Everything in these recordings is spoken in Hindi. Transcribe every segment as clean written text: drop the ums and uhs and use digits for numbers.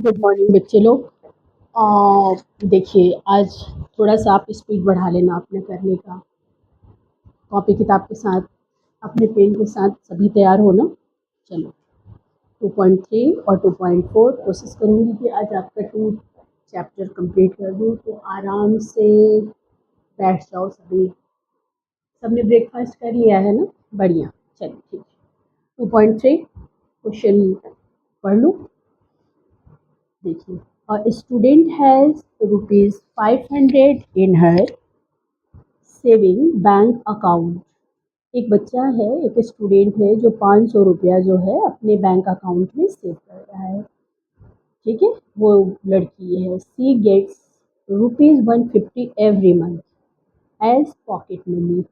गुड मॉर्निंग बच्चे लोग। देखिए आज थोड़ा सा आप स्पीड बढ़ा लेना अपने करने का। कॉपी किताब के साथ अपने पेन के साथ सभी तैयार हो ना। चलो 2.3 और 2.4 कोशिश करूँगी कि आज आपका 2 चैप्टर कंप्लीट कर दूँ, तो आराम से बैठ जाओ सभी। सबने ब्रेकफास्ट कर लिया है ना? बढ़िया, चलिए ठीक है। 2.3 क्वेश्चन पढ़ लूँ। देखिए, a student has rupees 500 in her saving bank account. एक बच्चा है, एक स्टूडेंट है जो 500 रुपया जो है अपने बैंक अकाउंट में सेव कर रहा है। ठीक है, वो लड़की है। She gets ₹150 every month as pocket money.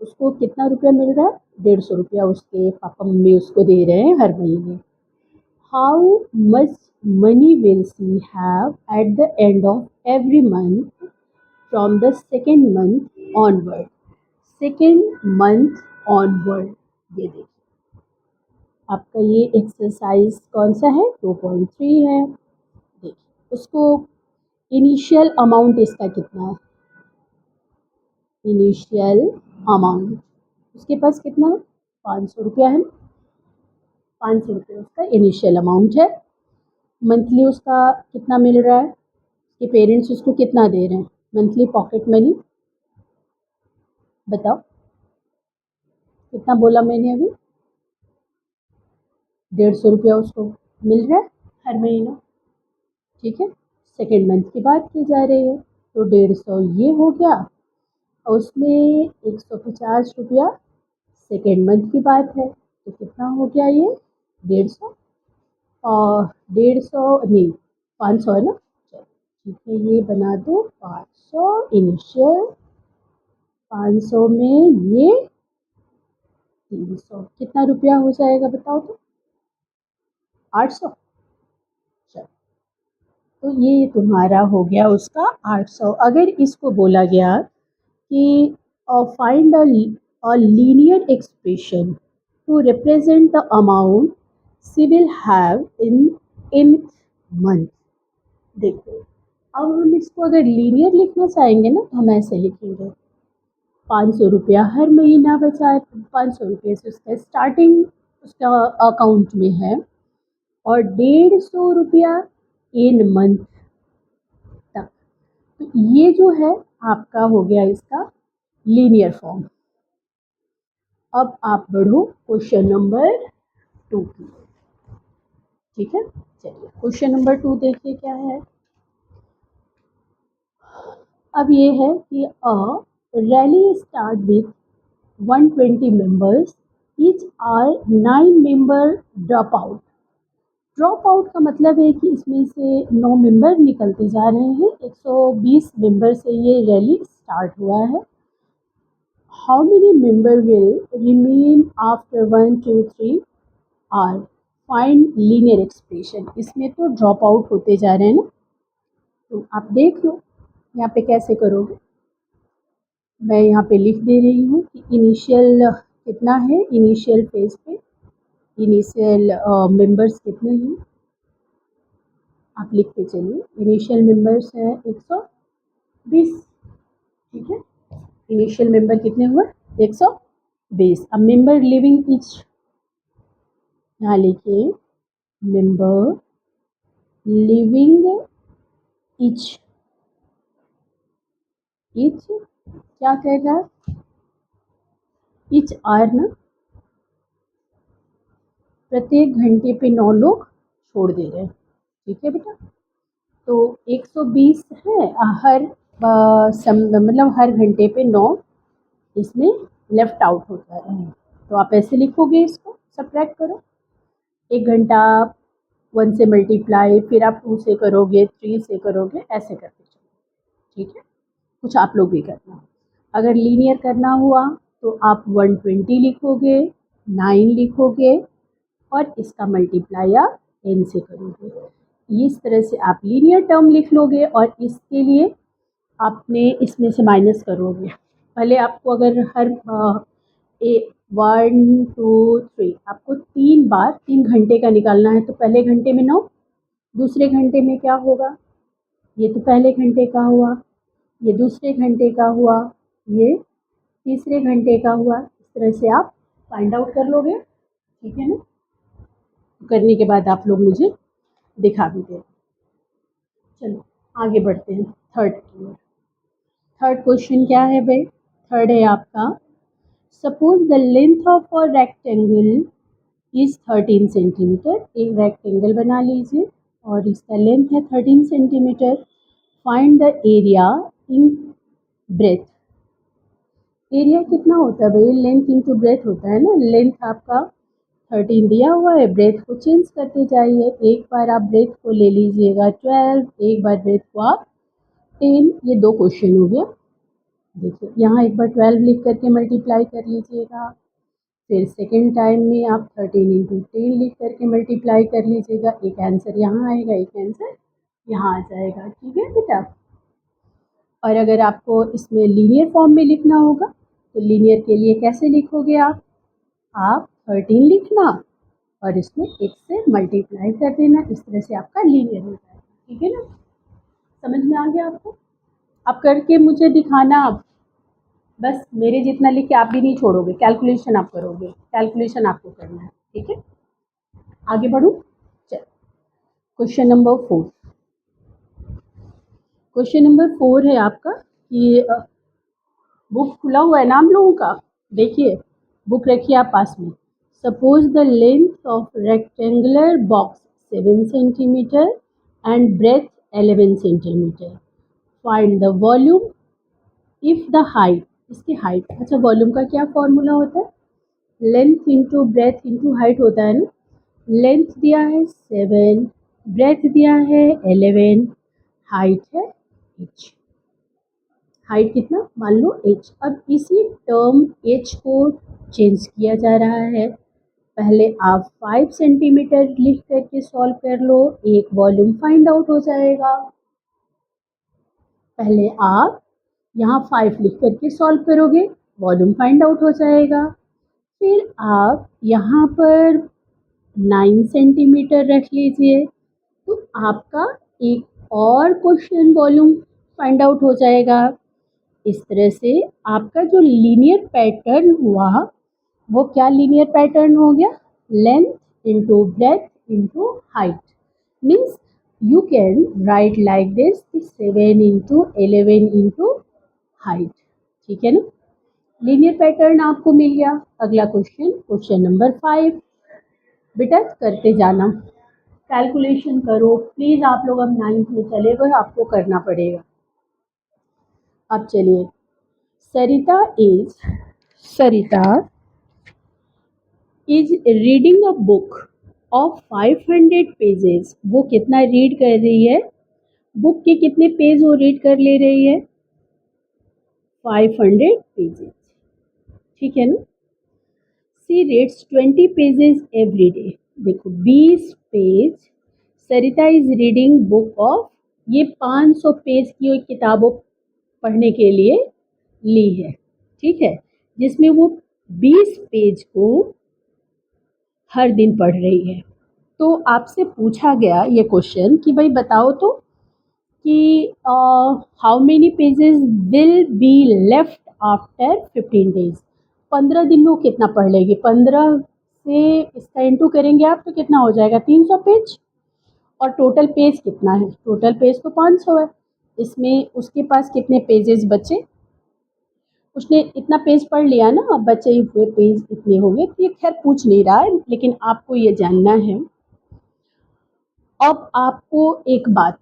उसको कितना रुपया मिल रहा है? 150 रुपया उसके पापा मम्मी उसको दे रहे हैं हर महीने। How much money will see have at the end of every month from the second month onward. Second month onward, ये देखिए आपका ये एक्सरसाइज कौन सा है? 2.3 है। देखिए उसको इनिशियल अमाउंट इसका कितना है? इनिशियल अमाउंट उसके पास कितना है? 500 रुपया है। 500 रुपये उसका इनिशियल अमाउंट है। मंथली उसका कितना मिल रहा है? कि पेरेंट्स उसको कितना दे रहे हैं मंथली पॉकेट मनी? बताओ कितना बोला मैंने अभी? 150 रुपया उसको मिल रहा है हर महीना। ठीक है, सेकेंड मंथ की बात की जा रही है, तो 150 ये हो गया और उसमें 150 रुपया सेकेंड मंथ की बात है, तो कितना हो गया ये? 150 और 150 नहीं 500 है ना। चलो ठीक है, ये बना दो 500 इनिशियल। 500 में ये 300, कितना रुपया हो जाएगा बताओ तो? 800। चलो तो ये तुम्हारा हो गया उसका 800। अगर इसको बोला गया कि find a linear expression to represent the amount she will have in month। देखो अब हम इसको अगर लीनियर लिखना चाहेंगे ना तो हम ऐसे लिखेंगे 500 रुपया हर महीना बचा है। 500 रुपये से उसका स्टार्टिंग उसका अकाउंट में है और 150 रुपया इन मंथ तक। तो ये जो है आपका हो गया इसका लीनियर फॉर्म। अब आप बढ़ो क्वेश्चन नंबर 2 की। ठीक है, चलिए क्वेश्चन नंबर 2 देखिए क्या है। अब ये है कि rally start with 120 members, each hour 9 member drop out. Drop out का मतलब है कि इसमें से 9 मेंबर निकलते जा रहे हैं। 120 मेंबर से ये रैली स्टार्ट हुआ है। How many member will remain after 1 2 3 hour? Find linear expression. इसमें तो ड्रॉप आउट होते जा रहे हैं ना, तो आप देख लो यहाँ पे कैसे करोगे। मैं यहाँ पे लिख दे रही हूँ कि इनिशियल कितना है, इनिशियल फेज पे इनिशियल मेंबर्स कितने हैं आप लिखते चलिए। इनिशियल मेंबर्स है 120। ठीक है, इनिशियल मेंबर कितने हुए? 120। अब मेंबर लिविंग ईच, यहाँ लिखिए मेंबर लिविंग ईच। ईच क्या कहेगा? ईच आर ना, प्रत्येक घंटे पे 9 लोग छोड़ दे रहे हैं। ठीक है बेटा, तो 120 है हर मतलब हर घंटे पे 9 इसमें लेफ्ट आउट हो जा रहे हैं। तो आप ऐसे लिखोगे, इसको सब्ट्रैक्ट करो। एक घंटा 1 से मल्टीप्लाई, फिर आप 2 से करोगे, 3 से करोगे, ऐसे करते चलो। ठीक है, कुछ आप लोग भी करना। अगर लीनियर करना हुआ तो आप 120 लिखोगे, 9 लिखोगे और इसका मल्टीप्लाई आप n से करोगे। इस तरह से आप लीनियर टर्म लिख लोगे और इसके लिए आपने इसमें से माइनस करोगे। पहले आपको अगर हर 1 2 3 आपको 3 बार 3 घंटे का निकालना है, तो पहले घंटे में 9, दूसरे घंटे में क्या होगा, ये तो पहले घंटे का हुआ, ये दूसरे घंटे का हुआ, ये तीसरे घंटे का हुआ। इस तरह से आप फाइंड आउट कर लोगे, ठीक है ना। करने के बाद आप लोग मुझे दिखा भी दें। चलो आगे बढ़ते हैं थर्ड की ओर। थर्ड क्वेश्चन क्या है भाई, थर्ड है आपका, suppose the length of a rectangle is 13 centimetre. एक रेक्टेंगल बना लीजिए और इसका लेंथ है 13 centimetre. Find the area in breadth. Area कितना होता है भाई, लेंथ इंटू ब्रेथ होता है ना। लेंथ आपका 13 दिया हुआ है, ब्रेथ को चेंज करते जाइए। एक बार आप ब्रेथ को ले लीजिएगा 12, एक बार ब्रेथ को आप 10। ये दो क्वेश्चन हो गया। देखिए यहाँ एक बार 12 लिख करके मल्टीप्लाई कर लीजिएगा, फिर सेकेंड टाइम में आप 13 इंटू 10 लिख करके मल्टीप्लाई कर लीजिएगा। एक आंसर यहाँ आएगा, एक आंसर यहाँ आ जाएगा, ठीक है बेटा। और अगर आपको इसमें लीनियर फॉर्म में लिखना होगा तो लीनियर के लिए कैसे लिखोगे आप 13 लिखना और इसमें एक से मल्टीप्लाई कर देना। इस तरह से आपका लीनियर हो जाएगा, ठीक है ना। समझ में आ गया आपको। आप करके मुझे दिखाना। आप बस मेरे जितना लिख के आप भी नहीं छोड़ोगे, कैलकुलेशन आप करोगे, कैलकुलेशन आपको करना है, ठीक है। आगे बढ़ूँ, चल क्वेश्चन नंबर 4। क्वेश्चन नंबर 4 है आपका कि बुक खुला हुआ है ना हम लोगों का, देखिए बुक रखिए आप पास में। Suppose the length of rectangular box 7 centimetre and breadth 11 centimetre. Find the volume if the height. इसकी हाइट, अच्छा वॉल्यूम का क्या फॉर्मूला होता है, length into breadth into height होता है ना। लेंथ दिया है 7, ब्रेथ दिया है 11, हाइट है h। हाइट कितना, मान लो h। अब इसी टर्म h को चेंज किया जा रहा है। पहले आप 5 सेंटीमीटर लिख करके सॉल्व कर लो, एक वॉल्यूम फाइंड आउट हो जाएगा। पहले आप यहाँ 5 लिख करके सॉल्व करोगे, वॉल्यूम फाइंड आउट हो जाएगा। फिर आप यहाँ पर 9 सेंटीमीटर रख लीजिए तो आपका एक और क्वेश्चन वॉल्यूम फाइंड आउट हो जाएगा। इस तरह से आपका जो लीनियर पैटर्न हुआ वो क्या लीनियर पैटर्न हो गया, length into breadth into height. Means you can write like this 7 into 11 into height, ठीक है ना। लीनियर पैटर्न आपको मिल गया। अगला क्वेश्चन, क्वेश्चन नंबर 5। बेटा करते जाना, कैलकुलेशन करो प्लीज़। आप लोग अब 9th में चले गए, आपको करना पड़ेगा। अब चलिए, Sarita is reading a book of 500 pages. वो कितना रीड कर रही है, बुक के कितने पेज वो रीड कर ले रही है, 500 पेजेस, ठीक है ना। सी रीड्स 20 पेजेस एवरी डे। देखो 20 page Sarita is reading book of, ये 500 पेज की किताबों पढ़ने के लिए ली है, ठीक है, जिसमें वो 20 पेज को हर दिन पढ़ रही है। तो आपसे पूछा गया ये क्वेश्चन कि भाई बताओ तो कि how many pages will be left after 15 days. 15 दिन में वो कितना पढ़ लेगी, 15 से इसका इंटू करेंगे आप तो कितना हो जाएगा, 300 पेज। और टोटल पेज कितना है, टोटल पेज तो 500 है। इसमें उसके पास कितने पेजेस बचे, उसने इतना पेज पढ़ लिया ना, अब बचे हुए पेज इतने हो गए। तो ये खैर पूछ नहीं रहा है, लेकिन आपको ये जानना है। अब आपको एक बात,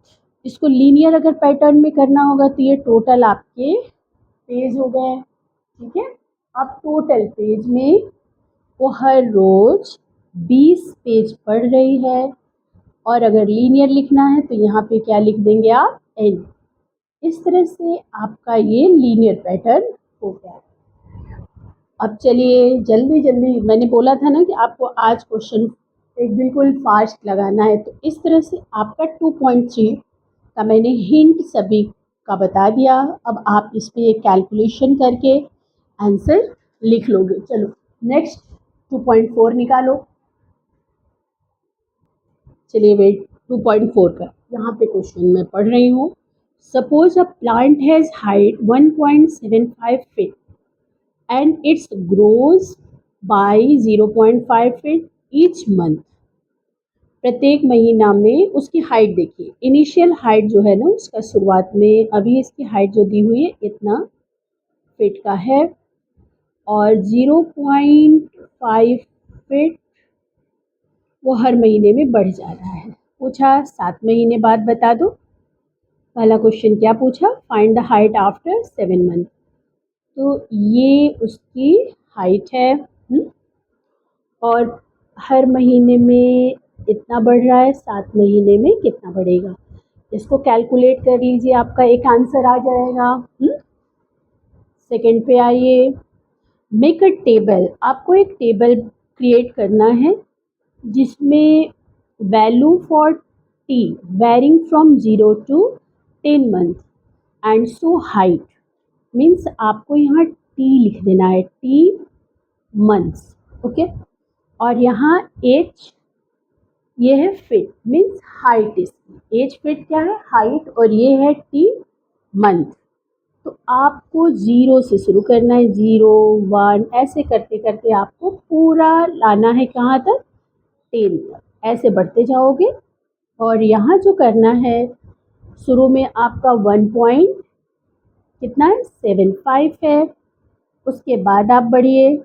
इसको लीनियर अगर पैटर्न में करना होगा तो ये टोटल आपके पेज हो गए, ठीक है। अब टोटल पेज में वो हर रोज 20 पेज पढ़ रही है। और अगर लीनियर लिखना है तो यहाँ पे क्या लिख देंगे आप, एन। इस तरह से आपका ये लीनियर पैटर्न हो गया। अब चलिए जल्दी जल्दी, मैंने बोला था ना कि आपको आज क्वेश्चन एक बिल्कुल फास्ट लगाना है। तो इस तरह से आपका 2.3 का मैंने हिंट सभी का बता दिया। अब आप इस पर एक कैलकुलेशन करके आंसर लिख लोगे। चलो नेक्स्ट 2.4 निकालो। चलिए वेट, 2.4 का यहाँ पे क्वेश्चन मैं पढ़ रही हूँ। Suppose a plant has height 1.75 feet and it's grows bye 0.5 feet each month. प्रत्येक महीना में उसकी हाइट देखिए, इनिशियल हाइट जो है ना उसका शुरुआत में, अभी इसकी हाइट जो दी हुई है इतना फीट का है और 0.5 फीट वो हर महीने में बढ़ जा रहा है। पूछा 7 महीने बाद बता दो। पहला क्वेश्चन क्या पूछा, find the height after 7 month. तो ये उसकी हाइट है और हर महीने में इतना बढ़ रहा है, 7 महीने में कितना बढ़ेगा, इसको कैलकुलेट कर लीजिए, आपका एक आंसर आ जाएगा। सेकंड पे आइए, मेक अ टेबल। आपको एक टेबल क्रिएट करना है जिसमें value for T varying from 0 to 10 month and so height, means आपको यहाँ टी लिख देना है, टी मंथ्स, ओके। और यहाँ एच ये है फिट, मीन्स हाइट, इसकी एज फिट क्या है, हाइट, और ये है टी मंथ। तो आपको 0 से शुरू करना है, 0 1 ऐसे करते करते आपको पूरा लाना है कहाँ तक, 10 तक, ऐसे बढ़ते जाओगे। और यहाँ जो करना है, शुरू में आपका 1 पॉइंट कितना है 75 है, उसके बाद आप बढ़िए,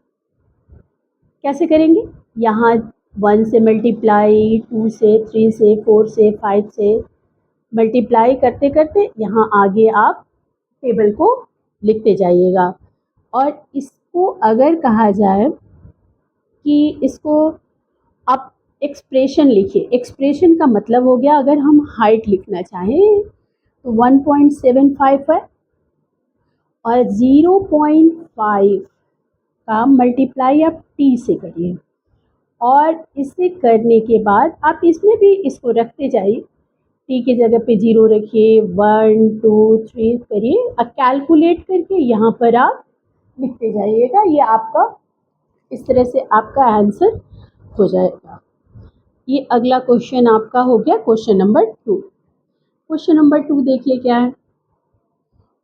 कैसे करेंगे, यहाँ 1 से मल्टीप्लाई, 2 से, 3 से, 4 से, 5 से मल्टीप्लाई करते करते यहाँ आगे आप टेबल को लिखते जाइएगा। और इसको अगर कहा जाए कि इसको आप एक्सप्रेशन लिखिए, एक्सप्रेशन का मतलब हो गया, अगर हम हाइट लिखना चाहें तो 1.75 है और 0.5 का मल्टीप्लाई आप टी से करिए, और इसे करने के बाद आप इसमें भी इसको रखते जाइए, टी की जगह पे 0 रखिए, 1 2 3 करिए, और कैलकुलेट करके यहाँ पर आप लिखते जाइएगा। ये आपका इस तरह से आपका आंसर हो जाएगा। ये अगला क्वेश्चन आपका हो गया क्वेश्चन नंबर 2। क्वेश्चन नंबर 2 देखिए क्या है,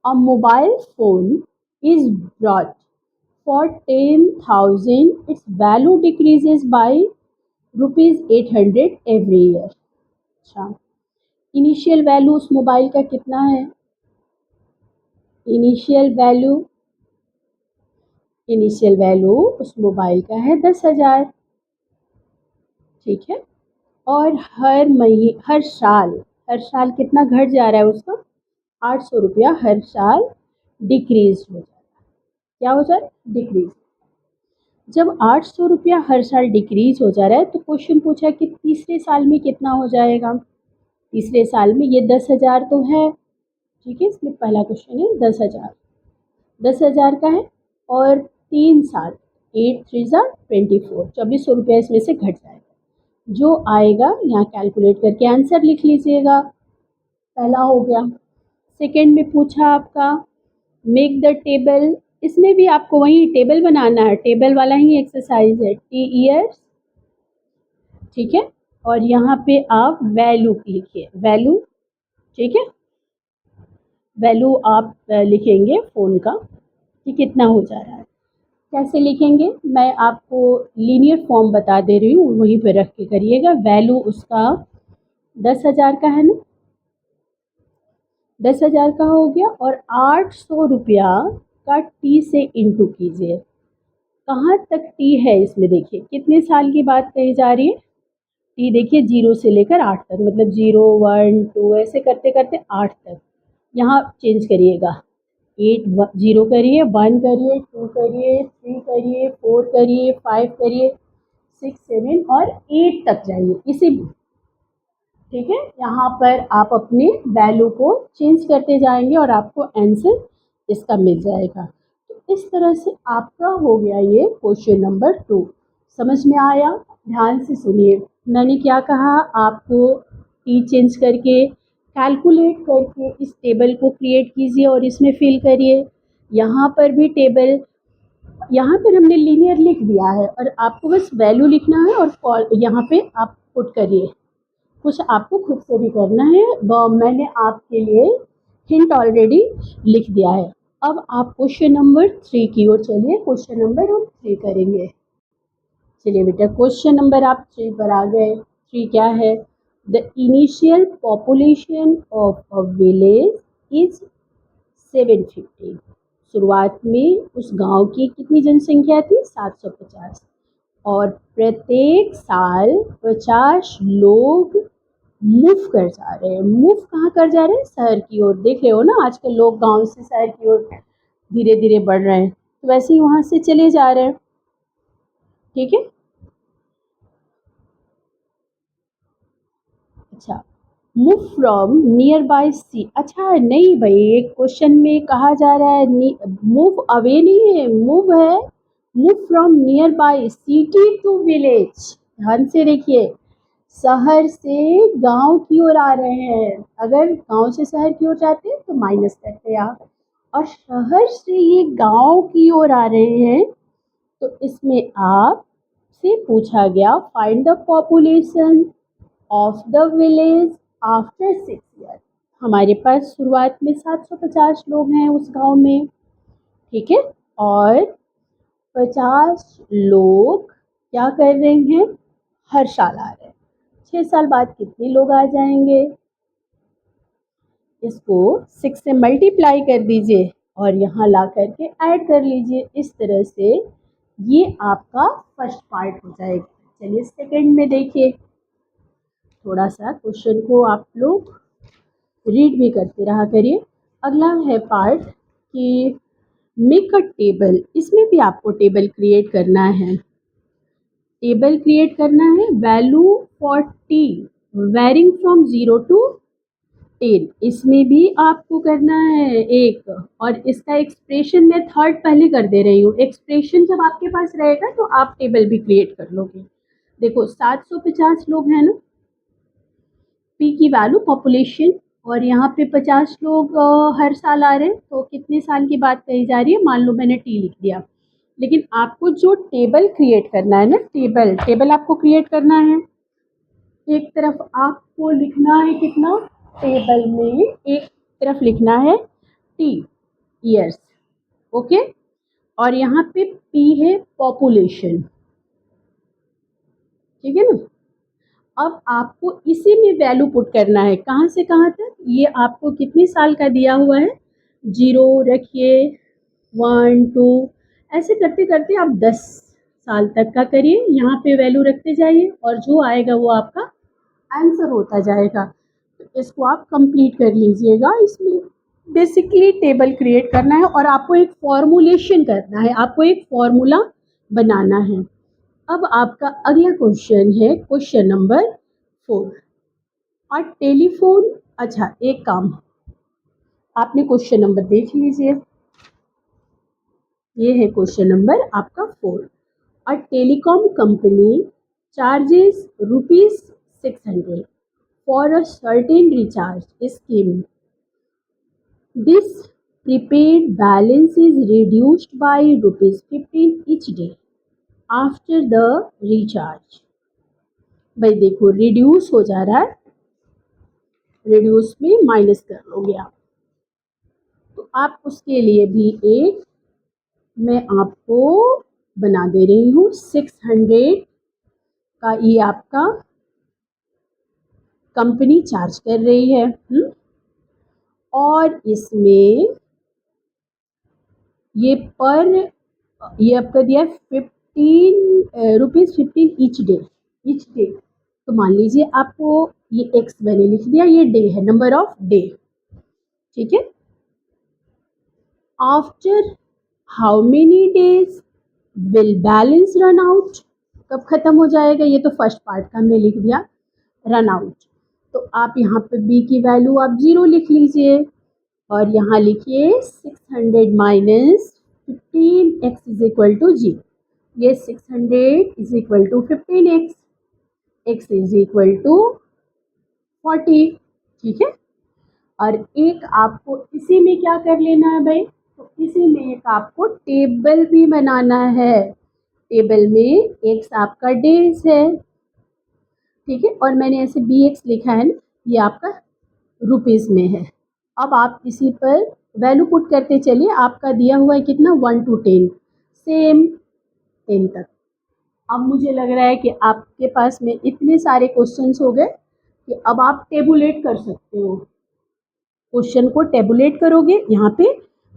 अ mobile phone is brought for 10,000, its value decreases by ₹800 every year। अच्छा, इनिशियल वैल्यू उस मोबाइल का कितना है, इनिशियल वैल्यू उस मोबाइल का है 10,000, ठीक है। और हर साल कितना घट जा रहा है उसका, 800 रुपया हर साल डिक्रीज हो जा रहा है, क्या हो जा रहा है, डिक्रीज। जब 800 रुपया हर साल डिक्रीज हो जा रहा है तो क्वेश्चन पूछा कि तीसरे साल में कितना हो जाएगा। तीसरे साल में ये 10,000 तो है, ठीक है, इसमें पहला क्वेश्चन है 10,000 का है, और 3 साल 8 3 24, 2400 रुपया इसमें से घट जाएगा। जो आएगा यहाँ कैलकुलेट करके आंसर लिख लीजिएगा, पहला हो गया। सेकेंड में पूछा आपका मेक द टेबल, इसमें भी आपको वही टेबल बनाना है, टेबल वाला ही एक्सरसाइज है, टी ईयर्स, ठीक है। और यहाँ पे आप वैल्यू लिखिए, वैल्यू, ठीक है, वैल्यू आप लिखेंगे फ़ोन का कि कितना हो जा रहा है। कैसे लिखेंगे, मैं आपको लीनियर फॉर्म बता दे रही हूँ, वहीं पे रख के करिएगा। वैल्यू उसका 10,000 का है ना, 10,000 का हो गया, और 800 रुपया का टी से इंटू कीजिए। कहाँ तक टी है इसमें देखिए, कितने साल की बात कही जा रही है, टी देखिए 0 से लेकर 8 तक, मतलब 0 1 2 ऐसे करते करते 8 तक। यहाँ चेंज करिएगा, 8 0 करिए, 1 करिए, 2 करिए, 3 करिए, 4 करिए, 5 करिए, 6 7 और 8 तक जाइए, इसी, ठीक है। यहाँ पर आप अपने वैल्यू को चेंज करते जाएंगे और आपको आंसर इसका मिल जाएगा। तो इस तरह से आपका हो गया ये क्वेश्चन नंबर 2। समझ में आया, ध्यान से सुनिए, मैंने क्या कहा, आपको टी चेंज करके कैलकुलेट करके इस टेबल को क्रिएट कीजिए और इसमें फिल करिए। यहाँ पर भी टेबल, यहाँ पर हमने लीनियर लिख दिया है और आपको बस वैल्यू लिखना है और यहाँ पे आप पुट करिए, कुछ आपको खुद से भी करना है, मैंने आपके लिए हिंट ऑलरेडी लिख दिया है। अब आप क्वेश्चन नंबर 3 की ओर चलिए। क्वेश्चन नंबर हम 3 करेंगे। चलिए बेटा, क्वेश्चन नंबर आप 3 पर आ गए। 3 क्या है? The initial population of a village is 750। शुरुआत में उस गांव की कितनी जनसंख्या थी? 750। और प्रत्येक साल 50 लोग मूव कर जा रहे हैं। मूव कहाँ कर जा रहे हैं? शहर की ओर। देख रहे हो ना, आजकल लोग गांव से शहर की ओर धीरे धीरे बढ़ रहे हैं, तो वैसे ही वहां से चले जा रहे हैं। ठीक है। अच्छा, मूव फ्रॉम नियर बाय सी। अच्छा नहीं भाई, एक क्वेश्चन में कहा जा रहा है मूव अवे नहीं है, मूव है move from nearby city to village. ध्यान से देखिए, शहर से गांव की ओर आ रहे हैं। अगर गांव से शहर की ओर जाते हैं तो माइनस करते हैं आप, और शहर से ये गांव की ओर आ रहे हैं, तो इसमें आप से पूछा गया find the population of the village after 6 year. हमारे पास शुरुआत में 750 लोग हैं उस गांव में। ठीक है। और 50 लोग क्या कर रहे हैं? हर साल आ रहे हैं। 6 साल बाद कितने लोग आ जाएंगे? इसको 6 से मल्टीप्लाई कर दीजिए और यहाँ ला करके ऐड कर लीजिए। इस तरह से ये आपका फर्स्ट पार्ट हो जाएगा। चलिए सेकंड में देखिए, थोड़ा सा क्वेश्चन को आप लोग रीड भी करते रहा करिए। अगला है पार्ट कि मेक अ टेबल। इसमें भी आपको टेबल क्रिएट करना है। टेबल क्रिएट करना है value for T varying from 0 to 10। इसमें भी आपको करना है एक, और इसका एक्सप्रेशन मैं थर्ड पहले कर दे रही हूँ। एक्सप्रेशन जब आपके पास रहेगा तो आप टेबल भी क्रिएट कर लोगे। देखो 750 लोग हैं ना, पी की वैल्यू पॉपुलेशन, और यहाँ पे 50 लोग हर साल आ रहे हैं, तो कितने साल की बात कही जा रही है? मान लो मैंने टी लिख दिया। लेकिन आपको जो टेबल क्रिएट करना है ना, टेबल टेबल आपको क्रिएट करना है। एक तरफ आपको लिखना है कितना? टेबल में एक तरफ लिखना है टी ईयर्स। ओके। और यहाँ पे पी है पॉपुलेशन। ठीक है ना। अब आपको इसी में वैल्यू पुट करना है। कहाँ से कहाँ तक? ये आपको कितने साल का दिया हुआ है? 0 रखिए, 1 2, ऐसे करते करते आप 10 साल तक का करिए। यहाँ पे वैल्यू रखते जाइए और जो आएगा वो आपका आंसर होता जाएगा। तो इसको आप कंप्लीट कर लीजिएगा। इसमें बेसिकली टेबल क्रिएट करना है और आपको एक फॉर्मुलेशन करना है, आपको एक फॉर्मूला बनाना है। अब आपका अगला क्वेश्चन है क्वेश्चन नंबर 4, और टेलीफोन। अच्छा एक काम, आपने क्वेश्चन नंबर देख लीजिए। ये है क्वेश्चन नंबर आपका 4। A telecom company charges ₹600 for a certain recharge scheme. This prepaid balance is reduced by ₹15 each day after the recharge। भाई देखो, रिड्यूस हो जा रहा है, रिड्यूस में माइनस कर लोगे आप, तो आप उसके लिए भी एक मैं आपको बना दे रही हूँ। 600 का ये आपका कंपनी चार्ज कर रही है। और इसमें ये आपका दिया 15 ईच डे। ईच डे तो मान लीजिए आपको ये एक्स मैंने लिख दिया, ये डे है, नंबर ऑफ डे। ठीक है। After how many days will balance run out. कब खत्म हो जाएगा? ये तो फर्स्ट पार्ट का हमने लिख दिया, रन आउट। तो आप यहाँ पे बी की वैल्यू आप 0 लिख लीजिए और यहाँ लिखिए 600 minus 15x is equal to G. ये 600 is equal to 15x, x is equal to 40। ठीक है। और एक आपको इसी में क्या कर लेना है भाई? तो इसी में एक आपको टेबल भी बनाना है। टेबल में एक्स आपका डेज है, ठीक है। और मैंने ऐसे BX लिखा है ना, ये आपका रुपीज़ में है। अब आप इसी पर वैल्यू पुट करते चलिए। आपका दिया हुआ है कितना, 1 to 10, सेम 10 तक। अब मुझे लग रहा है कि आपके पास में इतने सारे क्वेश्चंस हो गए कि अब आप टेबुलेट कर सकते हो। क्वेश्चन को टेबुलेट करोगे, यहाँ पे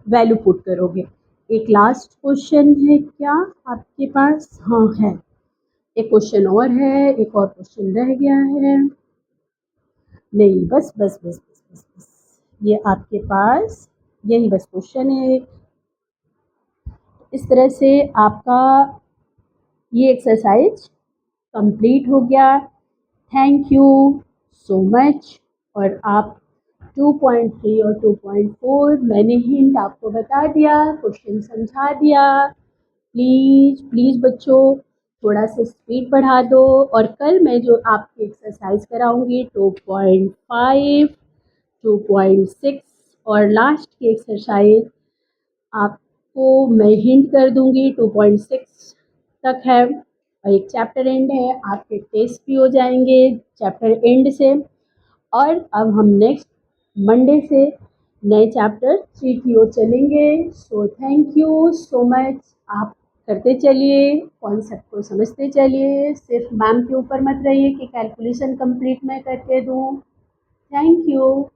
वैल्यू पुट करोगे। एक लास्ट क्वेश्चन है क्या आपके पास? हाँ है, एक क्वेश्चन और है, एक और क्वेश्चन रह गया है। नहीं, बस बस बस बस बस बस, ये आपके पास यही बस क्वेश्चन है। इस तरह से आपका ये एक्सरसाइज कंप्लीट हो गया। Thank you so much. और आप 2.3 और 2.4 मैंने हिंट आपको बता दिया, क्वेश्चन समझा दिया। प्लीज़ प्लीज़ बच्चों, थोड़ा सा स्पीड बढ़ा दो। और कल मैं जो आपकी एक्सरसाइज कराऊंगी 2.5, 2.6 और लास्ट की एक्सरसाइज आपको मैं हिंट कर दूंगी 2.6 तक है। और एक चैप्टर एंड है, आपके टेस्ट भी हो जाएंगे चैप्टर एंड से। और अब हम नेक्स्ट मंडे से नए चैप्टर 3 की ओर चलेंगे। So thank you so much. आप करते चलिए, कॉन्सेप्ट को समझते चलिए, सिर्फ मैम के ऊपर मत रहिए कि कैलकुलेशन कंप्लीट मैं करके दूँ। Thank you.